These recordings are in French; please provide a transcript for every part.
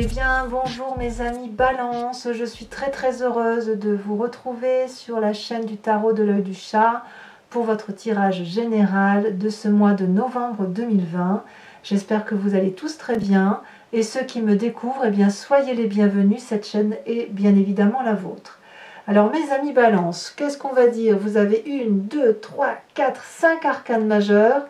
Eh bien, bonjour mes amis Balance, je suis très heureuse de vous retrouver sur la chaîne du tarot de l'œil du chat pour votre tirage général de ce mois de novembre 2020. J'espère que vous allez tous très bien et ceux qui me découvrent, eh bien, soyez les bienvenus, cette chaîne est bien évidemment la vôtre. Alors mes amis Balance, qu'est-ce qu'on va dire? Vous avez 1, 2, 3, 4, 5 arcanes majeurs,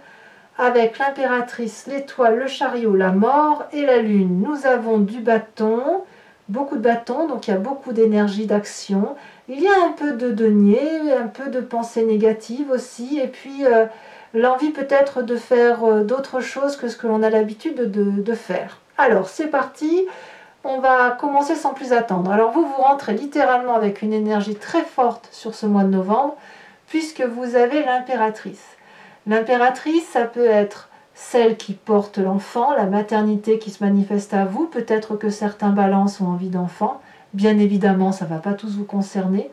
avec l'impératrice, l'étoile, le chariot, la mort et la lune. Nous avons du bâton, beaucoup de bâtons, donc il y a beaucoup d'énergie d'action. Il y a un peu de denier, un peu de pensée négative aussi, et puis l'envie peut-être de faire d'autres choses que ce que l'on a l'habitude de faire. Alors c'est parti, on va commencer sans plus attendre. Alors vous rentrez littéralement avec une énergie très forte sur ce mois de novembre, puisque vous avez l'impératrice. L'impératrice, ça peut être celle qui porte l'enfant, la maternité qui se manifeste à vous. Peut-être que certains balances ont envie d'enfant. Bien évidemment, ça ne va pas tous vous concerner.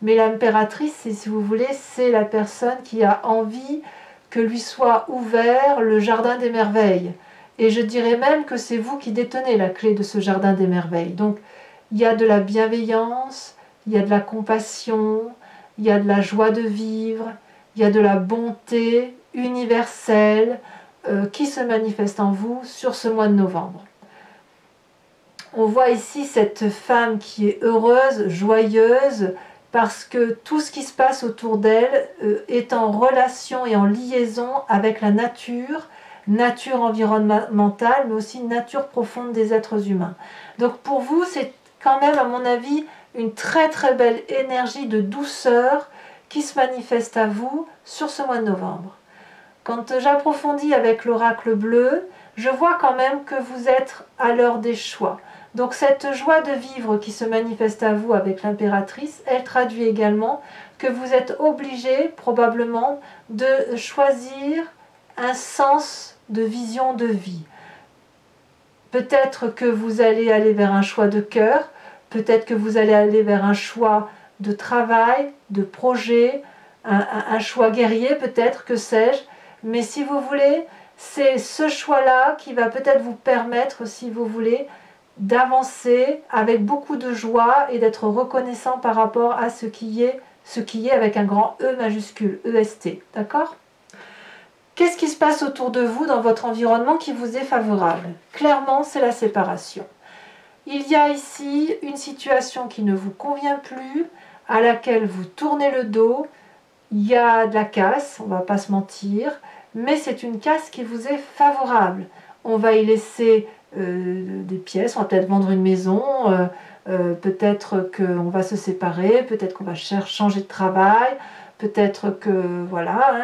Mais l'impératrice, si vous voulez, c'est la personne qui a envie que lui soit ouvert le jardin des merveilles. Et je dirais même que c'est vous qui détenez la clé de ce jardin des merveilles. Donc, il y a de la bienveillance, il y a de la compassion, il y a de la joie de vivre, il y a de la bonté universelle qui se manifeste en vous sur ce mois de novembre. On voit ici cette femme qui est heureuse, joyeuse, parce que tout ce qui se passe autour d'elle est en relation et en liaison avec la nature environnementale, mais aussi nature profonde des êtres humains. Donc pour vous, c'est quand même, à mon avis, une très belle énergie de douceur qui se manifeste à vous sur ce mois de novembre. Quand j'approfondis avec l'oracle bleu, je vois quand même que vous êtes à l'heure des choix. Donc cette joie de vivre qui se manifeste à vous avec l'impératrice, elle traduit également que vous êtes obligé probablement de choisir un sens de vision de vie. Peut-être que vous allez aller vers un choix de cœur, peut-être que vous allez aller vers un choix de travail, de projet, un choix guerrier peut-être, que sais-je. Mais si vous voulez, c'est ce choix-là qui va peut-être vous permettre, si vous voulez, d'avancer avec beaucoup de joie et d'être reconnaissant par rapport à ce qui est avec un grand E majuscule, EST, d'accord? Qu'est-ce qui se passe autour de vous dans votre environnement qui vous est favorable? Clairement, c'est la séparation. Il y a ici une situation qui ne vous convient plus, à laquelle vous tournez le dos. Il y a de la casse, on ne va pas se mentir, mais c'est une casse qui vous est favorable. On va y laisser des pièces, on va peut-être vendre une maison, peut-être qu'on va se séparer, peut-être qu'on va changer de travail, peut-être que, voilà,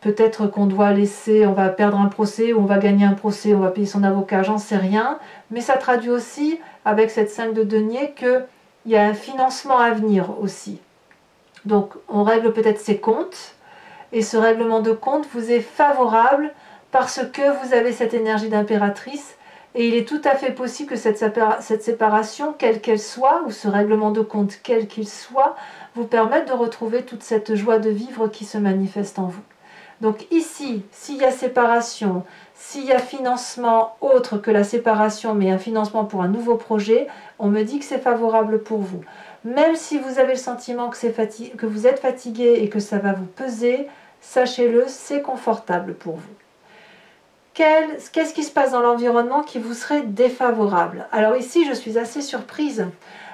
peut-être qu'on doit laisser, on va perdre un procès, ou on va gagner un procès, on va payer son avocat, j'en sais rien. Mais ça traduit aussi, avec cette 5 de denier, qu'il y a un financement à venir aussi. Donc on règle peut-être ses comptes, et ce règlement de compte vous est favorable parce que vous avez cette énergie d'impératrice, et il est tout à fait possible que cette séparation, quelle qu'elle soit, ou ce règlement de compte quel qu'il soit, vous permette de retrouver toute cette joie de vivre qui se manifeste en vous. Donc ici, s'il y a séparation, s'il y a financement autre que la séparation, mais un financement pour un nouveau projet, on me dit que c'est favorable pour vous. Même si vous avez le sentiment que vous êtes fatigué et que ça va vous peser, sachez-le, c'est confortable pour vous. Qu'est-ce qui se passe dans l'environnement qui vous serait défavorable? Alors ici, je suis assez surprise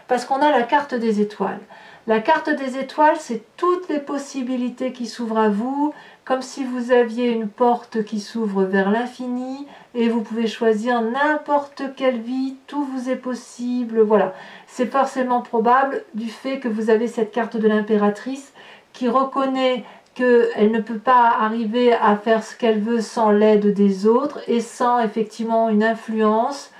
parce qu'on a la carte des étoiles. La carte des étoiles, c'est toutes les possibilités qui s'ouvrent à vous, comme si vous aviez une porte qui s'ouvre vers l'infini et vous pouvez choisir n'importe quelle vie, tout vous est possible, voilà. C'est forcément probable du fait que vous avez cette carte de l'impératrice qui reconnaît qu'elle ne peut pas arriver à faire ce qu'elle veut sans l'aide des autres et sans effectivement une influence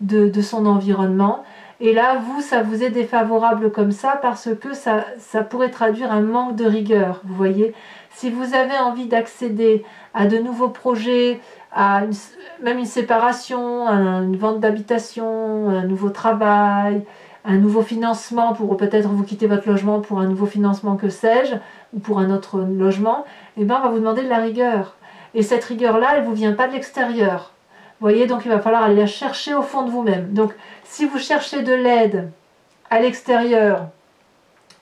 de son environnement. Et là, vous, ça vous est défavorable comme ça parce que ça pourrait traduire un manque de rigueur, vous voyez. Si vous avez envie d'accéder à de nouveaux projets, à même une séparation, une vente d'habitation, un nouveau travail, un nouveau financement pour peut-être vous quitter votre logement pour un nouveau financement, que sais-je, ou pour un autre logement, eh bien on va vous demander de la rigueur. Et cette rigueur-là, elle ne vous vient pas de l'extérieur. voyez, donc il va falloir aller la chercher au fond de vous-même. Donc si vous cherchez de l'aide à l'extérieur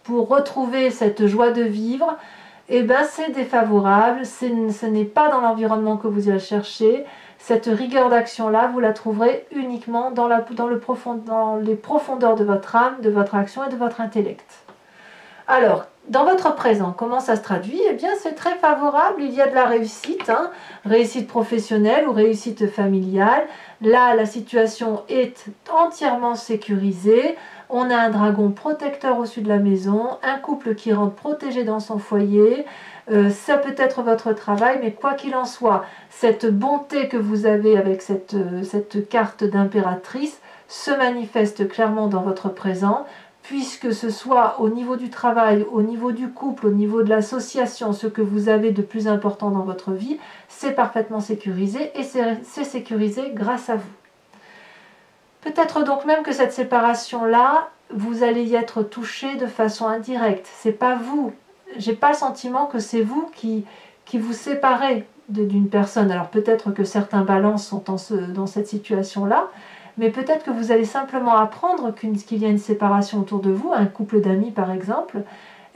pour retrouver cette joie de vivre, eh ben c'est défavorable, ce n'est pas dans l'environnement que vous irez chercher. Cette rigueur d'action-là, vous la trouverez uniquement dans les profondeurs de votre âme, de votre action et de votre intellect. Alors, dans votre présent, comment ça se traduit? Eh bien, c'est très favorable, il y a de la réussite, hein, réussite professionnelle ou réussite familiale. Là, la situation est entièrement sécurisée. On a un dragon protecteur au-dessus de la maison, un couple qui rentre protégé dans son foyer. Ça peut être votre travail, mais quoi qu'il en soit, cette bonté que vous avez avec cette carte d'impératrice se manifeste clairement dans votre présent, puisque ce soit au niveau du travail, au niveau du couple, au niveau de l'association, ce que vous avez de plus important dans votre vie, c'est parfaitement sécurisé et c'est sécurisé grâce à vous. Peut-être donc même que cette séparation-là, vous allez y être touché de façon indirecte. C'est pas vous. J'ai pas le sentiment que c'est vous qui vous séparez d'une personne. Alors peut-être que certains balances sont dans cette situation-là, mais peut-être que vous allez simplement apprendre qu'il y a une séparation autour de vous, un couple d'amis par exemple,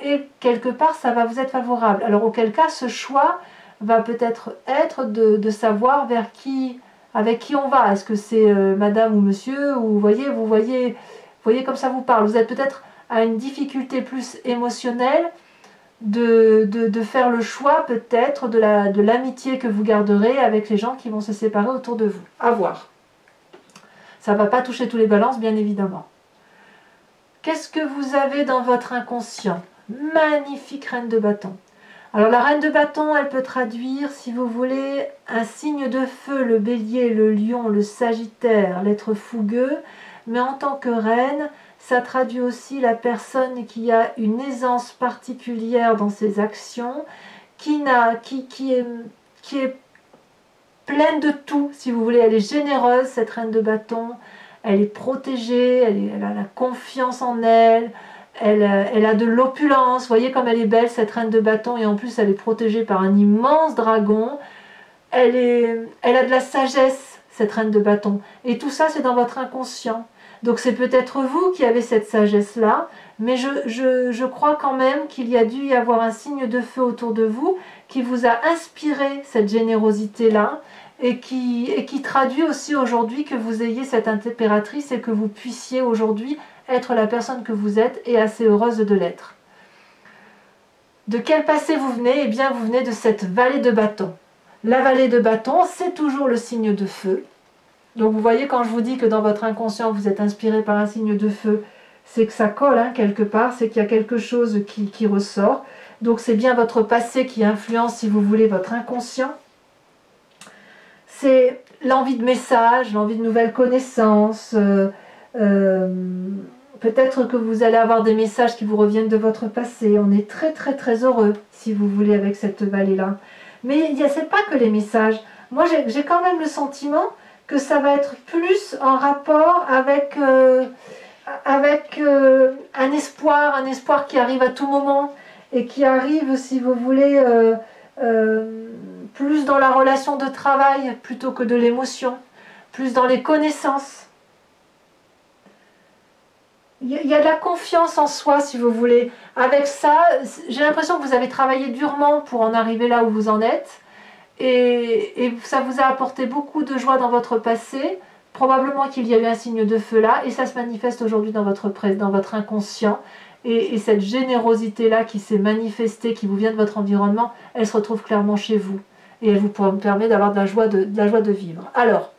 et quelque part ça va vous être favorable. Alors auquel cas ce choix va peut-être être de savoir avec qui on va. Est-ce que c'est madame ou monsieur, ou vous voyez comme ça vous parle. Vous êtes peut-être à une difficulté plus émotionnelle de faire le choix peut-être de l'amitié que vous garderez avec les gens qui vont se séparer autour de vous. À voir. Ça ne va pas toucher tous les balances, bien évidemment. Qu'est-ce que vous avez dans votre inconscient? Magnifique reine de bâton. Alors la reine de bâton, elle peut traduire, si vous voulez, un signe de feu, le bélier, le lion, le sagittaire, l'être fougueux. Mais en tant que reine, ça traduit aussi la personne qui a une aisance particulière dans ses actions, qui est pleine de tout, si vous voulez. Elle est généreuse, cette reine de bâton. Elle est protégée, elle a la confiance en elle. Elle a de l'opulence. Vous voyez comme elle est belle, cette reine de bâton. Et en plus, elle est protégée par un immense dragon. Elle a de la sagesse, cette reine de bâton. Et tout ça, c'est dans votre inconscient. Donc c'est peut-être vous qui avez cette sagesse-là, mais je crois quand même qu'il y a dû y avoir un signe de feu autour de vous qui vous a inspiré cette générosité-là et qui traduit aussi aujourd'hui que vous ayez cette impératrice et que vous puissiez aujourd'hui être la personne que vous êtes et assez heureuse de l'être. De quel passé vous venez? Eh bien, vous venez de cette vallée de bâton. La vallée de bâton, c'est toujours le signe de feu. Donc vous voyez, quand je vous dis que dans votre inconscient vous êtes inspiré par un signe de feu, c'est que ça colle hein, quelque part, c'est qu'il y a quelque chose qui ressort. Donc c'est bien votre passé qui influence, si vous voulez, votre inconscient. C'est l'envie de messages, l'envie de nouvelles connaissances. Peut-être que vous allez avoir des messages qui vous reviennent de votre passé. On est très très très heureux, si vous voulez, avec cette vallée-là. Mais c'est pas que les messages. Moi j'ai quand même le sentiment que ça va être plus en rapport avec un espoir qui arrive à tout moment et qui arrive, si vous voulez, plus dans la relation de travail plutôt que de l'émotion, plus dans les connaissances. Il y a de la confiance en soi, si vous voulez. Avec ça, j'ai l'impression que vous avez travaillé durement pour en arriver là où vous en êtes. Et ça vous a apporté beaucoup de joie dans votre passé, probablement qu'il y a eu un signe de feu là, et ça se manifeste aujourd'hui dans votre inconscient, et cette générosité-là qui s'est manifestée, qui vous vient de votre environnement, elle se retrouve clairement chez vous, et elle vous permet d'avoir de la joie de vivre. Alors,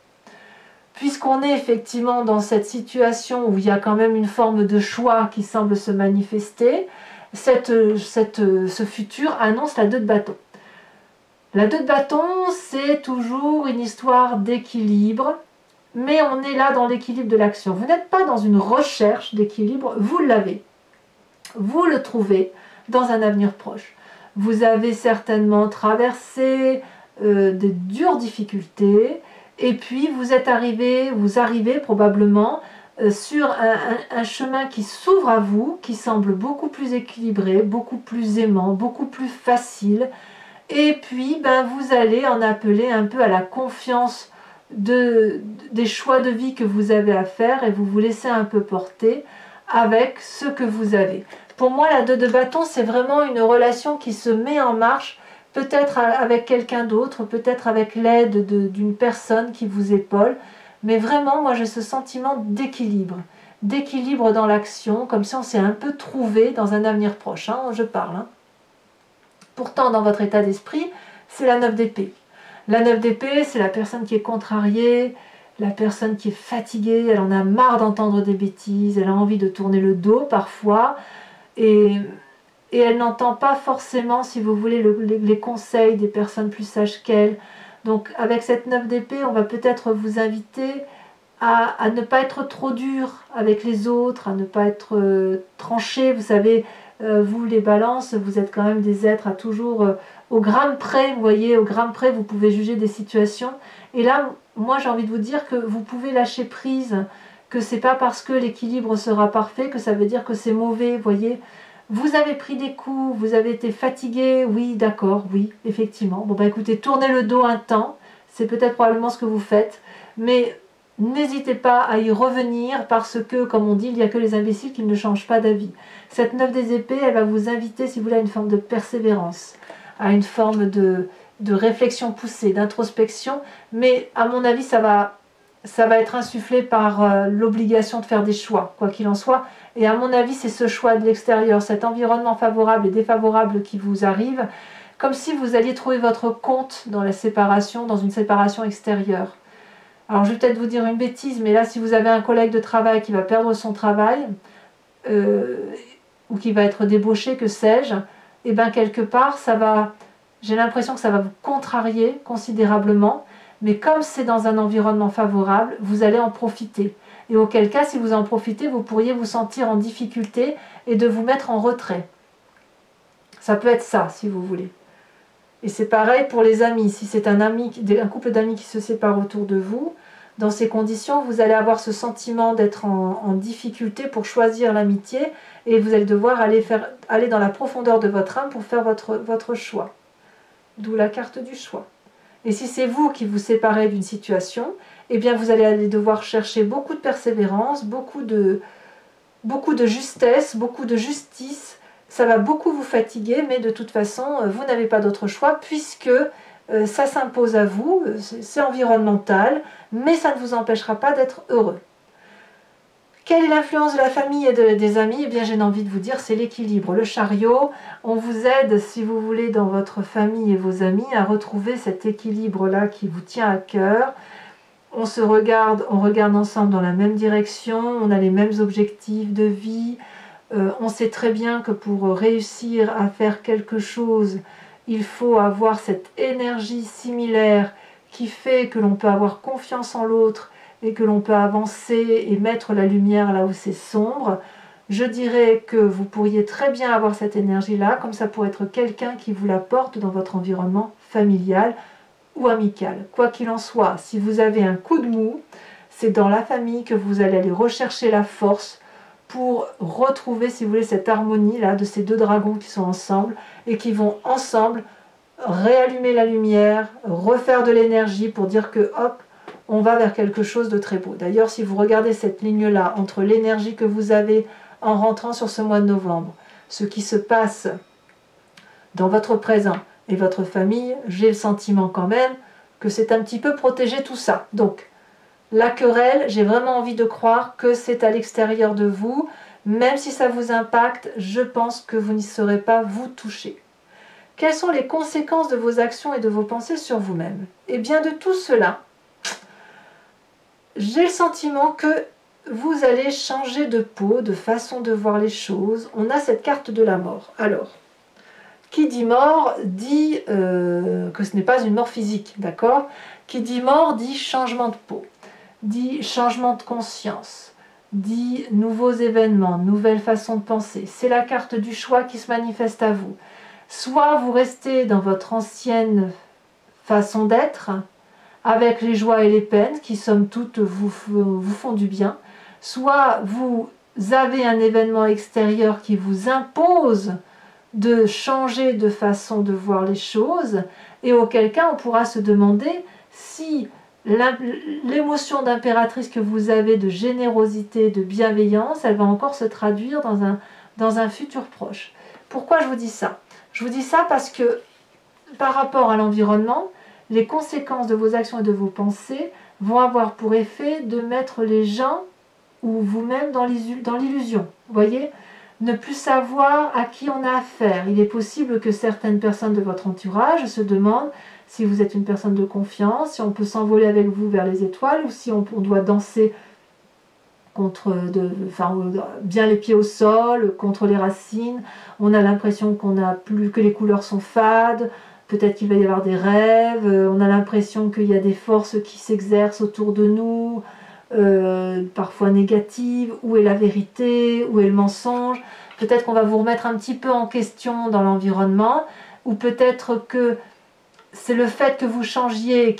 puisqu'on est effectivement dans cette situation où il y a quand même une forme de choix qui semble se manifester, ce futur annonce la 2 de bâton. La 2 de bâton, c'est toujours une histoire d'équilibre, mais on est là dans l'équilibre de l'action. Vous n'êtes pas dans une recherche d'équilibre, vous l'avez. Vous le trouvez dans un avenir proche. Vous avez certainement traversé de dures difficultés, et puis vous arrivez probablement sur un chemin qui s'ouvre à vous, qui semble beaucoup plus équilibré, beaucoup plus aimant, beaucoup plus facile. Et puis, vous allez en appeler un peu à la confiance des choix de vie que vous avez à faire et vous vous laissez un peu porter avec ce que vous avez. Pour moi, la 2 de bâton, c'est vraiment une relation qui se met en marche, peut-être avec quelqu'un d'autre, peut-être avec l'aide d'une personne qui vous épaule, mais vraiment, moi, j'ai ce sentiment d'équilibre dans l'action, comme si on s'est un peu trouvé dans un avenir proche, hein, je parle. Hein. Pourtant, dans votre état d'esprit, c'est la 9 d'épée. La 9 d'épée, c'est la personne qui est contrariée, la personne qui est fatiguée, elle en a marre d'entendre des bêtises, elle a envie de tourner le dos parfois, et elle n'entend pas forcément, si vous voulez, les conseils des personnes plus sages qu'elle. Donc avec cette 9 d'épée, on va peut-être vous inviter à ne pas être trop dur avec les autres, à ne pas être tranché. Vous savez, vous les balances, vous êtes quand même des êtres à toujours au gramme près, vous voyez, au gramme près, vous pouvez juger des situations. Et là, moi j'ai envie de vous dire que vous pouvez lâcher prise, que c'est pas parce que l'équilibre sera parfait que ça veut dire que c'est mauvais, vous voyez. Vous avez pris des coups, vous avez été fatigué, oui, d'accord, oui, effectivement. Bon, bah écoutez, tournez le dos un temps, c'est peut-être probablement ce que vous faites, mais n'hésitez pas à y revenir parce que, comme on dit, il n'y a que les imbéciles qui ne changent pas d'avis. Cette 9 des épées, elle va vous inviter, si vous voulez, à une forme de persévérance, à une forme de réflexion poussée, d'introspection, mais à mon avis, ça va être insufflé par l'obligation de faire des choix, quoi qu'il en soit. Et à mon avis, c'est ce choix de l'extérieur, cet environnement favorable et défavorable qui vous arrive, comme si vous alliez trouver votre compte dans la séparation, dans une séparation extérieure. Alors je vais peut-être vous dire une bêtise, mais là, si vous avez un collègue de travail qui va perdre son travail, ou qui va être débauché, que sais-je, et bien quelque part, j'ai l'impression que ça va vous contrarier considérablement, mais comme c'est dans un environnement favorable, vous allez en profiter. Et auquel cas, si vous en profitez, vous pourriez vous sentir en difficulté et de vous mettre en retrait. Ça peut être ça, si vous voulez. Et c'est pareil pour les amis. Si c'est un couple d'amis qui se sépare autour de vous, dans ces conditions, vous allez avoir ce sentiment d'être en difficulté pour choisir l'amitié et vous allez devoir aller dans la profondeur de votre âme pour faire votre choix. D'où la carte du choix. Et si c'est vous qui vous séparez d'une situation, eh bien vous allez devoir chercher beaucoup de persévérance, beaucoup de justesse, beaucoup de justice. Ça va beaucoup vous fatiguer, mais de toute façon, vous n'avez pas d'autre choix puisque ça s'impose à vous, c'est environnemental, mais ça ne vous empêchera pas d'être heureux. Quelle est l'influence de la famille et des amis? Eh bien, j'ai envie de vous dire, c'est l'équilibre. Le chariot, on vous aide, si vous voulez, dans votre famille et vos amis, à retrouver cet équilibre-là qui vous tient à cœur. On regarde ensemble dans la même direction, on a les mêmes objectifs de vie. On sait très bien que pour réussir à faire quelque chose, il faut avoir cette énergie similaire qui fait que l'on peut avoir confiance en l'autre et que l'on peut avancer et mettre la lumière là où c'est sombre. Je dirais que vous pourriez très bien avoir cette énergie-là, comme ça pourrait être quelqu'un qui vous la porte dans votre environnement familial ou amical. Quoi qu'il en soit, si vous avez un coup de mou, c'est dans la famille que vous allez aller rechercher la force pour retrouver, si vous voulez, cette harmonie-là de ces deux dragons qui sont ensemble et qui vont ensemble réallumer la lumière, refaire de l'énergie pour dire que hop, on va vers quelque chose de très beau. D'ailleurs, si vous regardez cette ligne-là entre l'énergie que vous avez en rentrant sur ce mois de novembre, ce qui se passe dans votre présent et votre famille, j'ai le sentiment quand même que c'est un petit peu protégé tout ça. Donc, la querelle, j'ai vraiment envie de croire que c'est à l'extérieur de vous. Même si ça vous impacte, je pense que vous n'y serez pas vous toucher. Quelles sont les conséquences de vos actions et de vos pensées sur vous-même? Eh bien, de tout cela, j'ai le sentiment que vous allez changer de peau, de façon de voir les choses. On a cette carte de la mort. Alors, qui dit mort dit que ce n'est pas une mort physique, d'accord? Qui dit mort dit changement de peau, dit changement de conscience, dit nouveaux événements, nouvelle façon de penser. C'est la carte du choix qui se manifeste à vous. Soit vous restez dans votre ancienne façon d'être, avec les joies et les peines qui, somme toute, vous font du bien, soit vous avez un événement extérieur qui vous impose de changer de façon de voir les choses, et auquel cas on pourra se demander si l'émotion d'impératrice que vous avez de générosité, de bienveillance, elle va encore se traduire dans un futur proche. Pourquoi je vous dis ça? Je vous dis ça parce que par rapport à l'environnement, les conséquences de vos actions et de vos pensées vont avoir pour effet de mettre les gens ou vous-même dans l'illusion. Vous voyez? Ne plus savoir à qui on a affaire. Il est possible que certaines personnes de votre entourage se demandent si vous êtes une personne de confiance, si on peut s'envoler avec vous vers les étoiles ou si on doit danser bien les pieds au sol, contre les racines. On a l'impression que les couleurs sont fades, peut-être qu'il va y avoir des rêves, on a l'impression qu'il y a des forces qui s'exercent autour de nous, parfois négatives. Où est la vérité? Où est le mensonge? Peut-être qu'on va vous remettre un petit peu en question dans l'environnement, ou peut-être que c'est le fait que vous changiez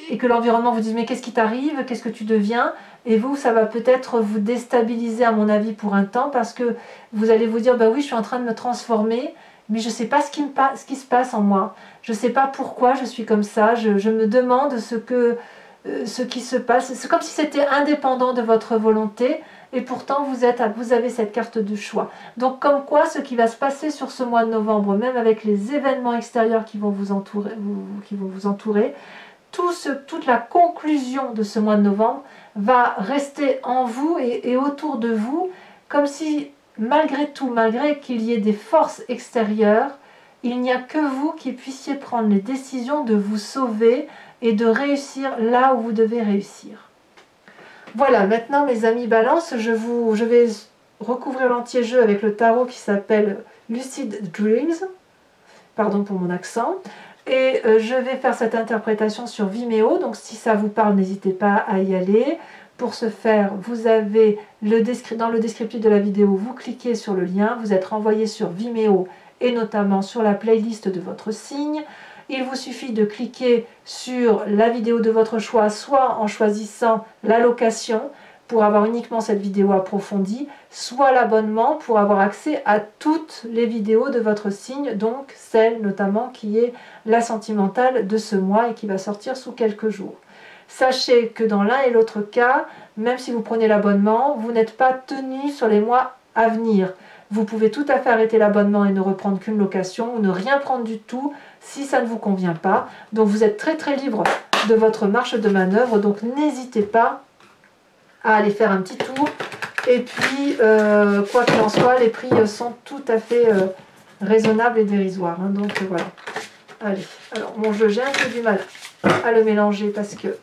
et que l'environnement vous dise mais qu'est-ce qui t'arrive, qu'est-ce que tu deviens, et vous ça va peut-être vous déstabiliser à mon avis pour un temps, parce que vous allez vous dire bah oui je suis en train de me transformer, mais je ne sais pas ce qui se passe en moi, je ne sais pas pourquoi je suis comme ça, je me demande ce qui se passe, c'est comme si c'était indépendant de votre volonté, et pourtant vous avez cette carte de choix. Donc comme quoi ce qui va se passer sur ce mois de novembre, même avec les événements extérieurs qui vont vous entourer, toute la conclusion de ce mois de novembre va rester en vous et autour de vous, comme si malgré tout, malgré qu'il y ait des forces extérieures, il n'y a que vous qui puissiez prendre les décisions de vous sauver et de réussir là où vous devez réussir. Voilà, maintenant mes amis Balance, je vais recouvrir l'entier-jeu avec le tarot qui s'appelle Lucid Dreams, pardon pour mon accent, et je vais faire cette interprétation sur Vimeo, donc si ça vous parle, n'hésitez pas à y aller. Pour ce faire, vous avez dans le descriptif de la vidéo, vous cliquez sur le lien, vous êtes renvoyé sur Vimeo et notamment sur la playlist de votre signe. Il vous suffit de cliquer sur la vidéo de votre choix, soit en choisissant l'allocation pour avoir uniquement cette vidéo approfondie, soit l'abonnement pour avoir accès à toutes les vidéos de votre signe, donc celle notamment qui est la sentimentale de ce mois et qui va sortir sous quelques jours. Sachez que dans l'un et l'autre cas, même si vous prenez l'abonnement, vous n'êtes pas tenu sur les mois à venir. Vous pouvez tout à fait arrêter l'abonnement et ne reprendre qu'une location, ou ne rien prendre du tout si ça ne vous convient pas. Donc vous êtes très très libre de votre marge de manœuvre, donc n'hésitez pas à aller faire un petit tour. Et puis, quoi qu'il en soit, les prix sont tout à fait raisonnables et dérisoires. Hein, donc voilà. Allez, alors mon jeu, j'ai un peu du mal à le mélanger parce que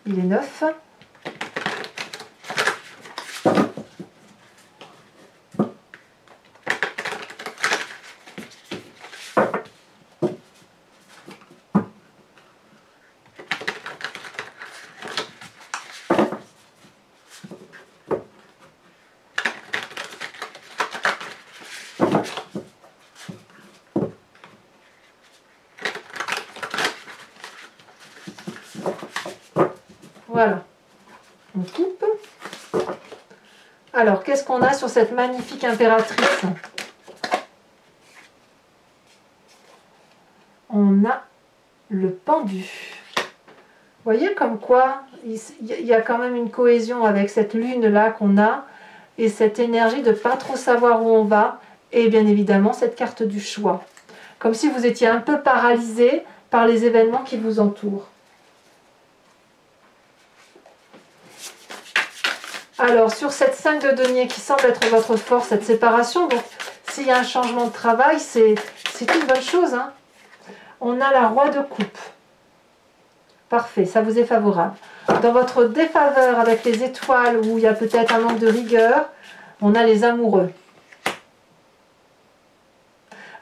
il est neuf. Voilà, on coupe. Alors, qu'est-ce qu'on a sur cette magnifique impératrice? On a le pendu. Vous voyez comme quoi il y a quand même une cohésion avec cette lune-là qu'on a, et cette énergie de ne pas trop savoir où on va, et bien évidemment cette carte du choix. Comme si vous étiez un peu paralysé par les événements qui vous entourent. Alors, sur cette 5 de denier qui semble être votre force, cette séparation, donc s'il y a un changement de travail, c'est une bonne chose. Hein. On a la roi de coupe. Parfait, ça vous est favorable. Dans votre défaveur avec les étoiles, où il y a peut-être un manque de rigueur, on a les amoureux.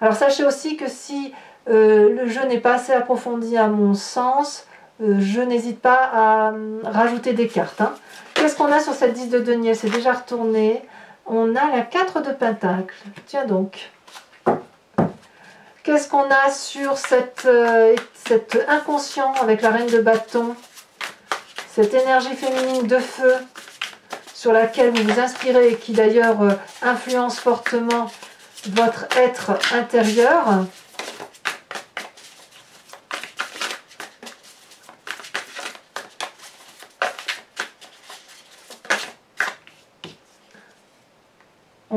Alors, sachez aussi que si le jeu n'est pas assez approfondi à mon sens, je n'hésite pas à rajouter des cartes. Hein. Qu'est-ce qu'on a sur cette 10 de denier? C'est déjà retourné. On a la 4 de pentacle. Tiens donc. Qu'est-ce qu'on a sur cet inconscient avec la reine de bâton? Cette énergie féminine de feu sur laquelle vous vous inspirez et qui d'ailleurs influence fortement votre être intérieur.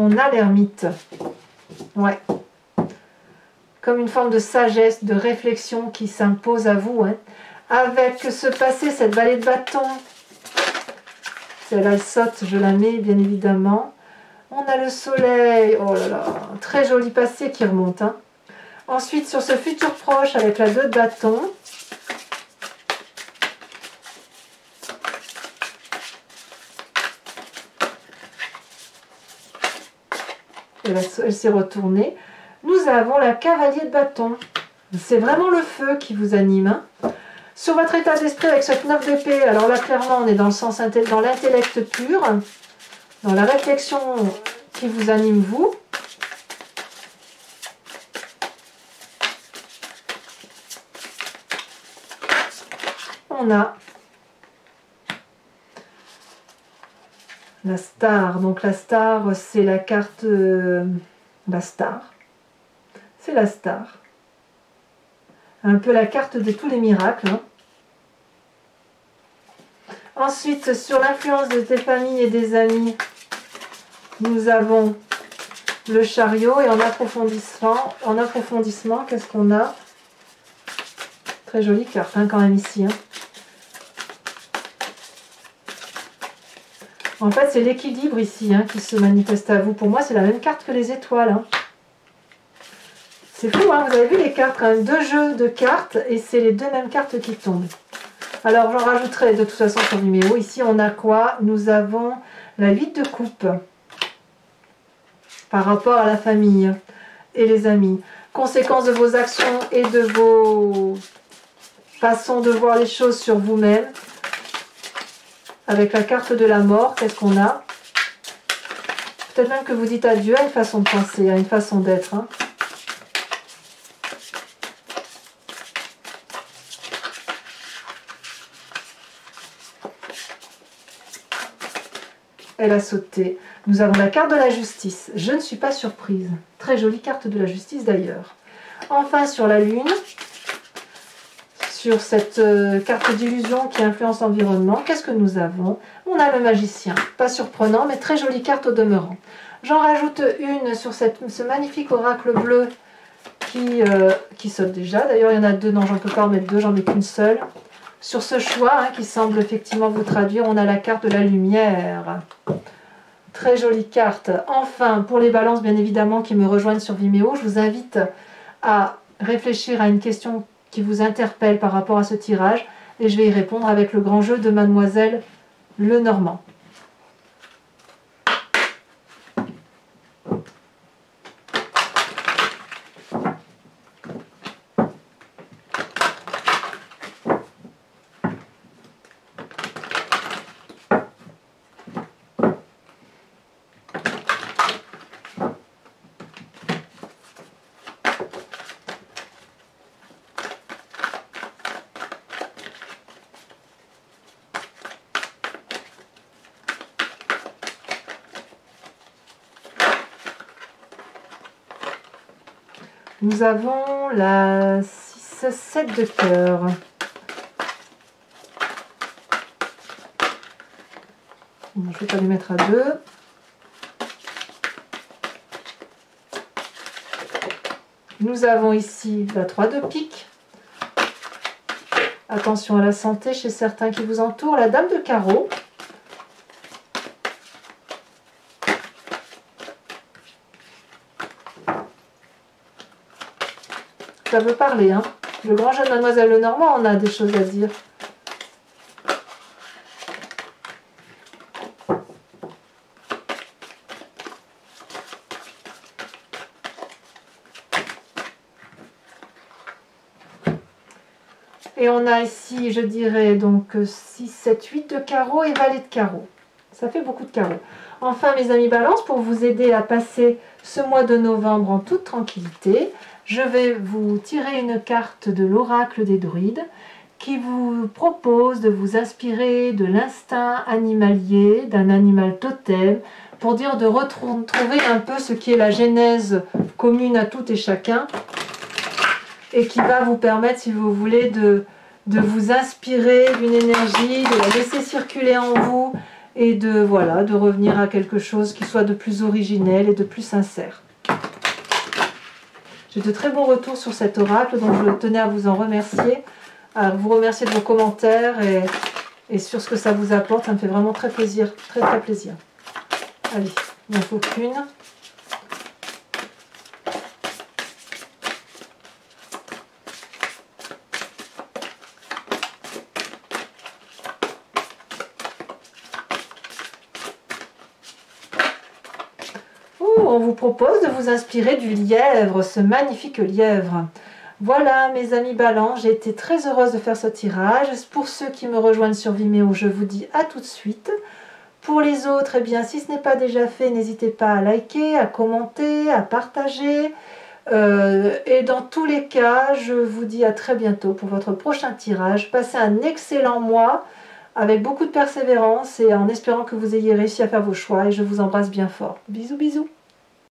on a l'ermite. Ouais. Comme une forme de sagesse, de réflexion qui s'impose à vous. Hein. Avec ce passé, cette vallée de bâton, celle-là elle saute, je la mets bien évidemment. On a le soleil, oh là là, très joli passé qui remonte. Hein. Ensuite, sur ce futur proche avec la 2 de bâton, elle s'est retournée. Nous avons la cavalier de bâton. C'est vraiment le feu qui vous anime. Hein. Sur votre état d'esprit avec cette 9 d'épée, alors là clairement on est dans le sens dans l'intellect pur, dans la réflexion qui vous anime vous. On a la star. Donc la star, c'est la carte... la star. C'est la star. Un peu la carte de tous les miracles. Hein. Ensuite, sur l'influence de tes familles et des amis, nous avons le chariot. Et en approfondissement, qu'est-ce qu'on a? Très jolie carte hein, quand même ici. Hein. En fait, c'est l'équilibre ici hein, qui se manifeste à vous. Pour moi, c'est la même carte que les étoiles. Hein. C'est fou, hein, vous avez vu les cartes, hein, 2 jeux de cartes et c'est les 2 mêmes cartes qui tombent. Alors, j'en rajouterai de toute façon sur le numéro. Ici, on a quoi? Nous avons la 8 de coupe par rapport à la famille et les amis. Conséquence de vos actions et de vos façons de voir les choses sur vous-même. Avec la carte de la mort, qu'est-ce qu'on a? Peut-être même que vous dites adieu à une façon de penser, à une façon d'être. Hein. Elle a sauté. Nous avons la carte de la justice. Je ne suis pas surprise. Très jolie carte de la justice d'ailleurs. Enfin, sur la lune, sur cette carte d'illusion qui influence l'environnement, qu'est-ce que nous avons? On a le magicien. Pas surprenant, mais très jolie carte au demeurant. J'en rajoute une sur ce magnifique oracle bleu qui saute déjà. D'ailleurs, il y en a 2. Non, j'en peux pas en mettre 2, j'en mets qu'une seule. Sur ce choix hein, qui semble effectivement vous traduire, on a la carte de la lumière. Très jolie carte. Enfin, pour les balances, bien évidemment, qui me rejoignent sur Vimeo, je vous invite à réfléchir à une question qui vous interpelle par rapport à ce tirage. Et je vais y répondre avec le grand jeu de Mademoiselle Lenormand. Nous avons la 6-7 de cœur. Bon, je ne vais pas les mettre à 2. Nous avons ici la 3 de pique. Attention à la santé chez certains qui vous entourent. La dame de carreau. Ça veut parler, hein. Le grand jeu de Mademoiselle Lenormand, on a des choses à dire. Et on a ici, je dirais, donc 6, 7, 8 de carreau et valet de carreau. Ça fait beaucoup de carreaux. Enfin, mes amis Balance, pour vous aider à passer ce mois de novembre en toute tranquillité, je vais vous tirer une carte de l'oracle des druides qui vous propose de vous inspirer de l'instinct animalier, d'un animal totem, pour dire de retrouver un peu ce qui est la genèse commune à tout et chacun, et qui va vous permettre, si vous voulez, de vous inspirer d'une énergie, de la laisser circuler en vous, et de, voilà, de revenir à quelque chose qui soit de plus originel et de plus sincère. J'ai de très bons retours sur cet oracle, donc je tenais à vous en remercier, à vous remercier de vos commentaires et sur ce que ça vous apporte. Ça me fait vraiment très plaisir, très très plaisir. Allez, il n'en faut qu'une. On vous propose de vous inspirer du lièvre, ce magnifique lièvre. Voilà mes amis Balans, j'ai été très heureuse de faire ce tirage. Pour ceux qui me rejoignent sur Vimeo, je vous dis à tout de suite. Pour les autres, eh bien, si ce n'est pas déjà fait, n'hésitez pas à liker, à commenter, à partager. Et dans tous les cas, je vous dis à très bientôt pour votre prochain tirage. Passez un excellent mois avec beaucoup de persévérance et en espérant que vous ayez réussi à faire vos choix. Et je vous embrasse bien fort. Bisous, bisous.